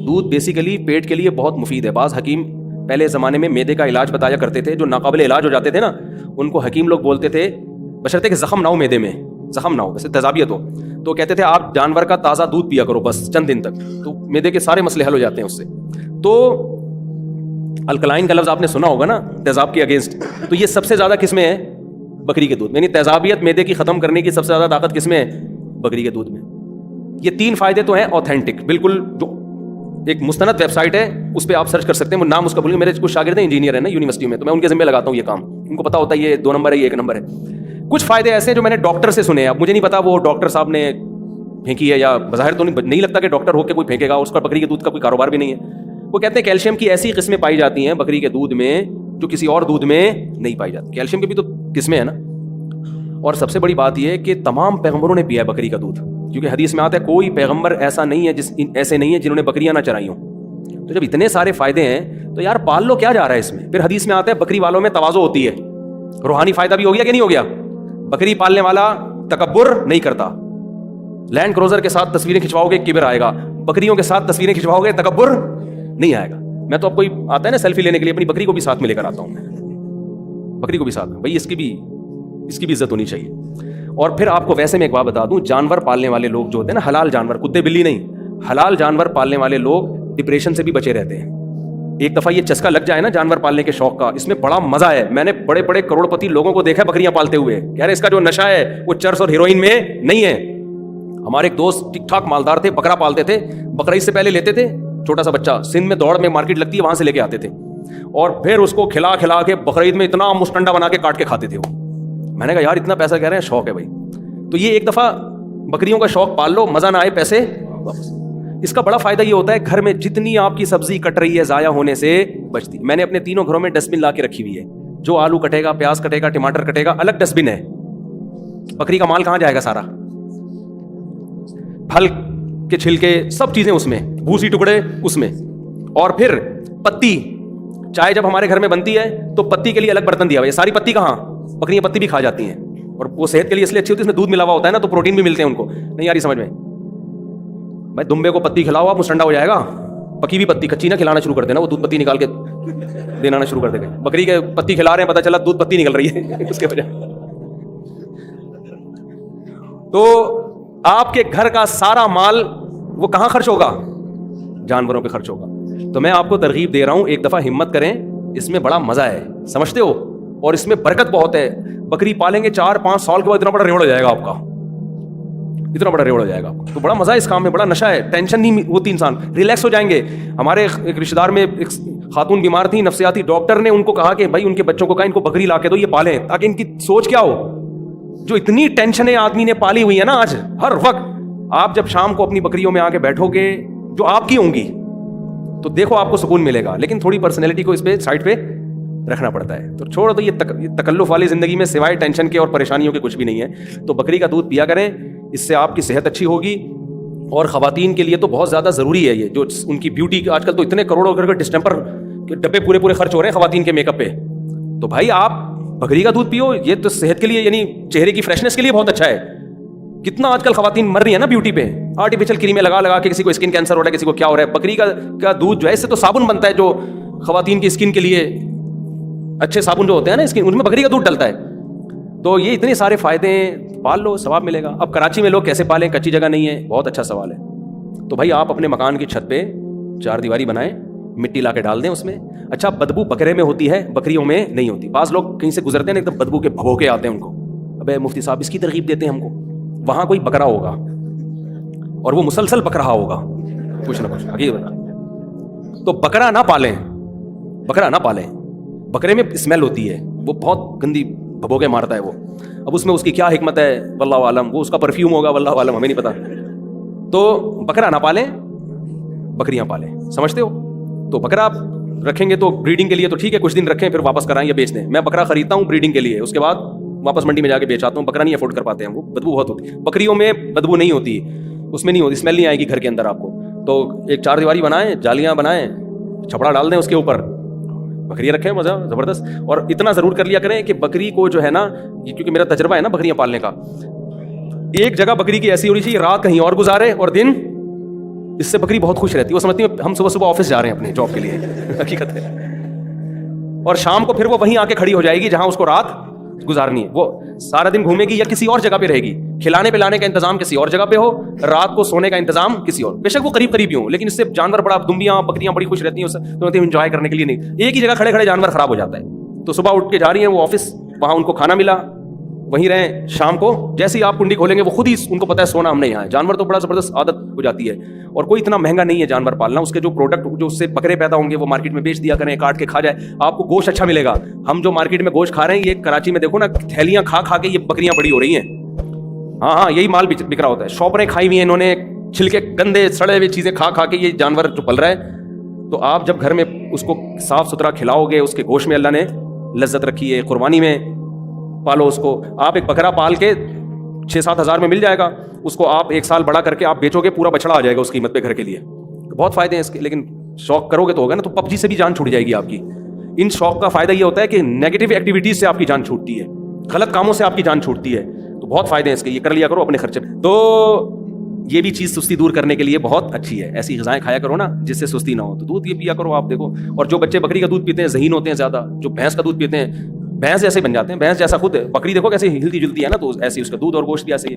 دودھ بیسیکلی پیٹ کے لیے بہت مفید ہے. بعض حکیم پہلے زمانے میں میدے کا علاج بتایا کرتے تھے, جو ناقابل علاج ہو جاتے تھے نا ان کو حکیم لوگ بولتے تھے, بشرطے کہ زخم نہ ہو میدے میں, زخم نہ ہو, ویسے تیزابیت ہو, تو کہتے تھے آپ جانور کا تازہ دودھ پیا کرو بس چند دن تک, تو میدے کے سارے مسئلے حل ہو جاتے ہیں اس سے. تو الکلائن کا لفظ آپ نے سنا ہوگا نا, تیزاب کے اگینسٹ, تو یہ سب سے زیادہ کس میں ہے؟ بکری کے دودھ میں. یعنی تیزابیت میدے کی ختم کرنے کی سب سے زیادہ طاقت کس میں ہے؟ بکری کے دودھ میں. یہ 3 فائدے تو ہیں اوتھینٹک, بالکل. جو ایک مستند ویب سائٹ ہے اس پہ آپ سرچ کر سکتے ہیں, نام اس کا بھول گیا, میرے کچھ شاگرد ہیں انجینئر ہیں نا یونیورسٹی میں, تو میں ان کے ذمہ لگاتا ہوں یہ کام, ان کو پتا ہوتا ہے یہ 2 نمبر ہے یہ 1 نمبر ہے. کچھ فائدے ایسے ہیں جو میں نے ڈاکٹر سے سنے ہیں, اب مجھے نہیں پتا وہ ڈاکٹر صاحب نے پھینکی ہے یا بظاہر تو نہیں لگتا کہ ڈاکٹر ہو کے کوئی پھینکے گا, اس کا بکری کے دودھ کا کوئی کاروبار بھی نہیں ہے. وہ کہتے ہیں کیلشیم کی ایسی قسمیں پائی جاتی ہیں بکری کے دودھ میں جو کسی اور دودھ میں نہیں پائی جاتی. کیلشیم کی بھی تو قسمیں ہیں نا. اور سب سے بڑی بات یہ ہے کہ تمام پیغمبروں نے پیا ہے بکری کا دودھ, کیونکہ حدیث میں آتا ہے کوئی پیغمبر ایسا نہیں ہے ایسے نہیں ہے جنہوں نے بکریاں نہ چرائی ہوں. تو جب اتنے سارے فائدے ہیں تو یار پال لو, کیا جا رہا ہے اس میں. پھر حدیث میں آتا ہے بکری والوں میں تواضع ہوتی ہے, روحانی فائدہ بھی ہو گیا کہ نہیں ہو گیا. بکری پالنے والا تکبر نہیں کرتا. لینڈ کروزر کے ساتھ تصویریں کھنچواؤ گے کبر آئے گا, بکریوں کے ساتھ تصویریں کھنچواؤ گے تکبر نہیں آئے گا. میں تو اب کوئی آتا ہے نا سیلفی لینے کے لیے, اپنی بکری کو بھی ساتھ میں لے کر آتا ہوں, بکری کو بھی ساتھ میں, بھائی اس کی بھی عزت ہونی چاہیے. اور پھر آپ کو ویسے میں ایک بات بتا دوں, جانور پالنے والے لوگ جو ہوتے ہیں نا, حلال جانور, کتے بلی نہیں, حلال جانور پالنے والے لوگ ڈپریشن سے بھی بچے رہتے ہیں. ایک دفعہ یہ چسکا لگ جائے نا جانور پالنے کے شوق کا, اس میں بڑا مزہ ہے. میں نے بڑے بڑے کروڑ پتی لوگوں کو دیکھا بکریاں پالتے ہوئے, کہہ رہے اس کا جو نشہ ہے وہ چرس اور ہیروئن میں نہیں ہے. ہمارے ایک دوست ٹھیک ٹھاک مالدار تھے, بکرا پالتے تھے, بکرا اس سے پہلے لیتے تھے, چھوٹا سا بچہ سندھ میں دوڑ میں مارکیٹ لگتی ہے وہاں سے لے کے آتے تھے, اور پھر اس کو کھلا کھلا کے بقرعید میں اتنا مستنڈا بنا کے کاٹ کے کھاتے تھے وہ. میں نے کہا یار اتنا پیسہ کہہ رہے ہیں, شوق ہے بھائی. تو یہ ایک دفعہ بکریوں کا شوق پال لو, مزہ نہ آئے پیسے واپس. اس کا بڑا فائدہ یہ ہوتا ہے گھر میں جتنی آپ کی سبزی کٹ رہی ہے ضائع ہونے سے بچتی. میں نے اپنے 3 گھروں میں ڈسٹ بن لا کے رکھی ہوئی ہے, جو آلو کٹے گا, پیاز کٹے گا, ٹماٹر کٹے گا, الگ ڈسٹ بن ہے. بکری کا مال کہاں جائے گا سارا, پھل کے چھلکے سب چیزیں اس میں, بھوسی ٹکڑے اس میں. اور پھر پتی, چائے جب ہمارے گھر میں بنتی ہے تو پتی کے لیے الگ برتن دیا ہوا ہے. ساری پتی کہاں, بکریاں پتی بھی کھا جاتی ہیں, اور وہ صحت کے لیے اس لیے اچھی ہوتی ہے, اس میں دودھ ملا ہوا ہوتا ہے نا, تو پروٹین بھی ملتے ہیں ان کو. نہیں آ رہی سمجھ میں بھائی, دمبے کو پتی کھلاؤ آپ مسٹنڈا ہو جائے گا. پکی بھی پتی, کچی نہ کھلانا شروع کر دینا, وہ دودھ پتی نکال کے دینا شروع کر دے گا. بکری کے پتی کھلا رہے ہیں, پتہ چلا دودھ پتی نکل رہی ہے اس کے وجہ. تو آپ کے گھر کا سارا مال وہ کہاں خرچ ہوگا, جانوروں پہ خرچ ہوگا. تو میں آپ کو ترغیب دے رہا ہوں, ایک دفعہ ہمت کریں, اس میں بڑا مزہ ہے, سمجھتے ہو, اور اس میں برکت بہت ہے. بکری پالیں گے 4-5 سال کے بعد اتنا بڑا ریوڑ ہو جائے گا آپ کا, اتنا بڑا ریوڑ ہو جائے گا. تو بڑا مزہ ہے اس کام میں, بڑا نشہ ہے, ٹینشن نہیں ہوتی, انسان ریلیکس ہو جائیں گے. ہمارے ایک رشتہ دار میں ایک خاتون بیمار تھی, نفسیاتی ڈاکٹر نے ان کو کہا کہ بھائی ان کے بچوں کو کہا ان کو بکری لا کے دو, یہ پالیں, تاکہ ان کی سوچ کیا ہو. جو اتنی ٹینشنیں آدمی نے پالی ہوئی ہے نا آج ہر وقت, آپ جب شام کو اپنی بکریوں میں آ کے بیٹھو گے جو آپ کی ہوں گی تو دیکھو آپ کو سکون ملے گا. لیکن تھوڑی پرسنالٹی کو اس پہ سائڈ پہ رکھنا پڑتا ہے. تو چھوڑو, تو یہ تکلف والی زندگی میں سوائے ٹینشن کے اور پریشانیوں کے کچھ بھی نہیں ہے. تو بکری کا دودھ پیا کریں, اس سے آپ کی صحت اچھی ہوگی. اور خواتین کے لیے تو بہت زیادہ ضروری ہے یہ, جو ان کی بیوٹی, آج کل تو اتنے کروڑوں کے ڈسٹمپر کے ڈبے پورے خرچ ہو رہے ہیں خواتین کے میک اپ پہ. تو بھائی آپ بکری کا دودھ پیو, یہ تو صحت کے لیے یعنی چہرے کی فریشنس کے لیے بہت اچھا ہے. کتنا آج کل خواتین مر رہی ہیں نا بیوٹی پہ, آرٹیفیشل کریمیں لگا کے, کسی کو اسکن کینسر ہو رہا ہے, کسی کو کیا ہو رہا ہے. بکری کا دودھ جو ہے اس سے تو صابن بنتا ہے, جو خواتین کی اسکن کے لیے اچھے صابن جو ہوتے ہیں نا اسکن, ان میں بکری کا دودھ ڈلتا ہے. تو یہ اتنے سارے فائدے ہیں, پال لو, ثواب ملے گا. اب کراچی میں لوگ کیسے پالیں, کچی جگہ نہیں ہے, بہت اچھا سوال ہے. تو بھائی آپ اپنے مکان کی چھت پہ 4 دیواری بنائیں, مٹی لا کے ڈال دیں اس میں. اچھا بدبو بکرے میں ہوتی ہے, بکریوں میں نہیں ہوتی. بعض لوگ کہیں سے گزرتے ہیں ایک دم بدبو کے بھگو کے آتے ہیں ان کو, ابے مفتی صاحب اس کی ترغیب دیتے ہیں ہم کو. وہاں کوئی بکرا ہوگا اور وہ مسلسل بک رہا ہوگا کچھ نہ کچھ حقیقت. تو بکرا نہ پالیں, بکرا نہ پالیں. بکرے میں اسمیل ہوتی ہے, وہ بہت گندی بھبوکے مارتا ہے وہ. اب اس میں اس کی کیا حکمت ہے واللہ عالم, وہ اس کا پرفیوم ہوگا واللہ عالم, ہمیں نہیں پتا. تو بکرا نہ پالیں, بکریاں پالیں, سمجھتے ہو. تو بکرا آپ رکھیں گے تو بریڈنگ کے لیے تو ٹھیک ہے, کچھ دن رکھیں پھر واپس کرائیں یا بیچ دیں. میں بکرا خریدتا ہوں بریڈنگ کے لیے, اس کے بعد واپس منڈی میں جا کے بیچ آتا ہوں. بکرا نہیں افورڈ کر پاتے ہیں, وہ بدبو بہت ہوتی ہے. بکریوں میں بدبو نہیں ہوتی, اس میں نہیں ہوتی, اسمیل نہیں آئے گی گھر کے اندر آپ کو. تو ایک 4 دیواری بنائیں, جالیاں بنائیں, چھپڑا ڈال دیں اس کے اوپر, بکریاں رکھیں, مزہ زبردست. اور اتنا ضرور کر لیا کریں کہ بکری کو جو ہے نا, کیونکہ میرا تجربہ ہے نا بکریاں پالنے کا, ایک جگہ بکری کی ایسی ہونی چاہیے رات کہیں اور گزارے اور دن اس سے بکری بہت خوش رہتی ہے, وہ سمجھتی ہے ہم صبح صبح آفس جا رہے ہیں اپنے جاب کے لیے. حقیقت ہے. اور شام کو پھر وہ وہیں آ کے کھڑی ہو جائے گی جہاں اس کو رات گزارنی ہے. وہ سارا دن گھومے گی یا کسی اور جگہ پہ رہے گی, کھلانے پلانے کا انتظام کسی اور جگہ پہ ہو, رات کو سونے کا انتظام کسی اور. بے شک وہ قریب قریب ہی ہوں, لیکن اس سے جانور بڑا, دمبیاں بکریاں بڑی خوش رہتی ہیں, تو انجوائے کرنے کے لیے نہیں. ایک ہی جگہ کھڑے کھڑے جانور خراب ہو جاتا ہے. تو صبح اٹھ کے جا رہی ہیں وہ آفس, وہاں ان کو کھانا ملا, وہیں رہیں. شام کو جیسے ہی آپ کنڈی کھولیں گے وہ خود ہی ان کو پتا ہے سونا ہم نے یہاں ہے. جانور تو بڑا زبردست عادت ہو جاتی ہے, اور کوئی اتنا مہنگا نہیں ہے جانور پالنا. اس کے جو پروڈکٹ جو اس سے بکرے پیدا ہوں گے وہ مارکیٹ میں بیچ دیا کریں, کاٹ کے کھا جائے, آپ کو گوشت اچھا ملے گا. ہم جو مارکیٹ میں گوشت کھا رہے ہیں, یہ کراچی میں دیکھو نا, تھیلیاں کھا کھا کے یہ بکریاں بڑی ہو رہی ہیں. ہاں یہی مال بک رہا ہوتا ہے. شاپریں کھائی ہوئی ہیں انہوں نے, چھلکے گندے سڑے ہوئے چیزیں کھا کھا کے یہ جانور جو پل رہا ہے. تو آپ جب گھر میں اس کو صاف ستھرا کھلاؤ گے, اس کے گوشت میں اللہ نے لذت رکھی ہے, قربانی میں پالو اس کو. آپ ایک بکرا پال کے 6-7 ہزار میں مل جائے گا, اس کو آپ 1 سال بڑا کر کے آپ بیچو گے, پورا بچڑا آ جائے گا اس قیمت پہ گھر کے لیے. بہت فائدے ہیں اس کے, لیکن شوق کرو گے تو ہوگا نا. تو PUBG سے بھی جان چھوٹ جائے گی آپ کی. ان شوق کا فائدہ یہ ہوتا ہے کہ نیگیٹو ایکٹیویٹیز سے آپ کی جان چھوٹتی ہے, غلط کاموں سے آپ کی جان چھوٹتی ہے. تو بہت فائدے ہیں اس کے, یہ کر لیا کرو اپنے خرچے پہ. تو یہ بھی چیز سستی دور کرنے کے لیے بہت اچھی ہے. ایسی غذائیں کھایا کرو نا جس سے سستی نہ ہو. تو دودھ یہ پیا کرو آپ, دیکھو. اور جو بچے بکری کا دودھ پیتے ہیں ذہین ہوتے ہیں زیادہ, جو بھینس کا دودھ پیتے ہیں بھینس جیسے بن جاتے ہیں. بھینس جیسا خود ہے, بکری دیکھو کیسے ہلتی جلتی ہے نا, تو ایسی اس کا دودھ اور گوشت بھی ایسے ہی.